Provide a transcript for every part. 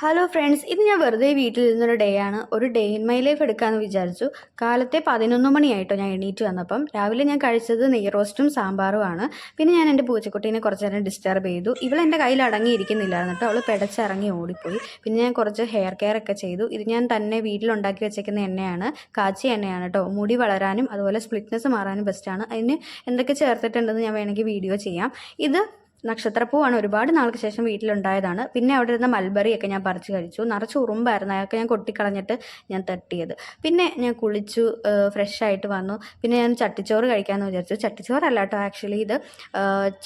Hello friends, ഇത് ഞാൻ വെറുതെ വീട്ടിലിരുന്നൊരു ഡേ ആണ്. ഒരു ഡേ ഇൻ മൈ ലൈഫ് എടുക്കാമെന്ന് വിചാരിച്ചു. കാലത്തെ 11 മണിയായിട്ടോ ഞാൻ എണീറ്റ് വന്നപ്പം. രാവിലെ ഞാൻ കഴിച്ചത് നെയ് റോസ്റ്റും സാമ്പാറുമാണ്. പിന്നെ ഞാൻ എൻ്റെ പൂച്ചക്കുട്ടീനെ കുറച്ച് നേരം ഡിസ്റ്റർബ് ചെയ്തു. ഇവളെൻ്റെ കയ്യിൽ അടങ്ങിയിരിക്കുന്നില്ലായിരുന്നു കേട്ടോ. അവൾ പിടച്ചിറങ്ങി ഓടിപ്പോയി. പിന്നെ ഞാൻ കുറച്ച് ഹെയർ കെയർ ഒക്കെ ചെയ്തു. ഇത് ഞാൻ തന്നെ വീട്ടിലുണ്ടാക്കി വെച്ചേക്കുന്ന എണ്ണയാണ്, കാച്ചിയ എണ്ണയാണ് കേട്ടോ. മുടി വളരാനും അതുപോലെ സ്പ്ലിറ്റ്നെസ് മാറാനും ബെസ്റ്റാണ്. അതിന് എന്തൊക്കെ ചേർത്തിട്ടുണ്ടെന്ന് ഞാൻ വേണമെങ്കിൽ വീഡിയോ ചെയ്യാം. ഇത് നക്ഷത്രപ്പൂവാണ്. ഒരുപാട് നാൾക്ക് ശേഷം വീട്ടിലുണ്ടായതാണ്. പിന്നെ അവിടെ ഇരുന്ന മൽബറിയൊക്കെ ഞാൻ പറിച്ച് കഴിച്ചു. നിറച്ച് ഉറുമ്പായിരുന്നു, അതൊക്കെ ഞാൻ കൊട്ടിക്കളഞ്ഞിട്ട് ഞാൻ തട്ടിയത്. പിന്നെ ഞാൻ കുളിച്ചു, ഫ്രഷ് ആയിട്ട് വന്നു. പിന്നെ ഞാൻ ചട്ടിച്ചോറ് കഴിക്കാമെന്ന് വിചാരിച്ചു. ചട്ടിച്ചോറല്ല കേട്ടോ, ആക്ച്വലി ഇത്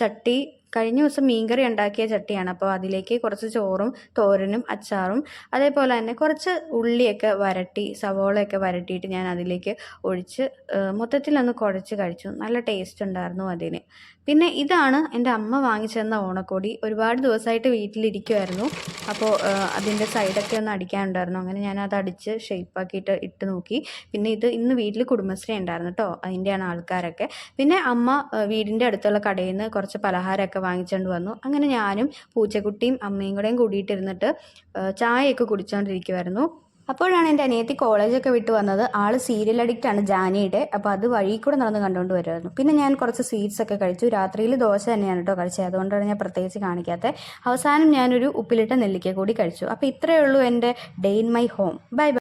ചട്ടി കഴിഞ്ഞ ദിവസം മീൻകറി ഉണ്ടാക്കിയ ചട്ടിയാണ്. അപ്പോൾ അതിലേക്ക് കുറച്ച് ചോറും തോരനും അച്ചാറും അതേപോലെ തന്നെ കുറച്ച് ഉള്ളിയൊക്കെ വരട്ടി, സവോളയൊക്കെ വരട്ടിയിട്ട് ഞാൻ അതിലേക്ക് ഒഴിച്ച് മൊത്തത്തിലൊന്ന് കുഴച്ച് കഴിച്ചു. നല്ല ടേസ്റ്റ് ഉണ്ടായിരുന്നു അതിന്. പിന്നെ ഇതാണ് എൻ്റെ അമ്മ വാങ്ങിച്ചു തന്ന ഓണക്കോടി. ഒരുപാട് ദിവസമായിട്ട് വീട്ടിലിരിക്കുമായിരുന്നു. അപ്പോൾ അതിൻ്റെ സൈഡൊക്കെ ഒന്ന് അടിക്കാനുണ്ടായിരുന്നു. അങ്ങനെ ഞാനത് അടിച്ച് ഷേപ്പാക്കിയിട്ട് ഇട്ട് നോക്കി. പിന്നെ ഇത് ഇന്ന് വീട്ടിൽ കുടുംബശ്രീ ഉണ്ടായിരുന്നു കേട്ടോ, അതിൻ്റെയാണ് ആൾക്കാരൊക്കെ. പിന്നെ അമ്മ വീടിൻ്റെ അടുത്തുള്ള കടയിൽ നിന്ന് കുറച്ച് പലഹാരമൊക്കെ വാങ്ങിച്ചുകൊണ്ട് വന്നു. അങ്ങനെ ഞാനും പൂച്ചക്കുട്ടിയും അമ്മയും കൂടെയും കൂടിയിട്ടിരുന്നിട്ട് ചായയൊക്കെ കുടിച്ചുകൊണ്ടിരിക്കുമായിരുന്നു. അപ്പോഴാണ് എൻ്റെ അനിയത്തി കോളേജൊക്കെ വിട്ട് വന്നത്. ആൾ സീരിയൽ അഡിക്റ്റാണ്, ജാനിയുടെ. അപ്പോൾ അത് വഴി കൂടെ നടന്ന് കണ്ടുകൊണ്ട് വരുമായിരുന്നു. പിന്നെ ഞാൻ കുറച്ച് സ്വീറ്റ്സ് ഒക്കെ കഴിച്ചു. രാത്രിയിൽ ദോശ തന്നെയാണ് കേട്ടോ കഴിച്ചത്, അതുകൊണ്ടാണ് ഞാൻ പ്രത്യേകിച്ച് കാണിക്കാത്തത്. അവസാനം ഞാനൊരു ഉപ്പിലിട്ട നെല്ലിക്ക കൂടി കഴിച്ചു. അപ്പോൾ ഇത്രയേ ഉള്ളൂ എൻ്റെ day in my home. Bye bye.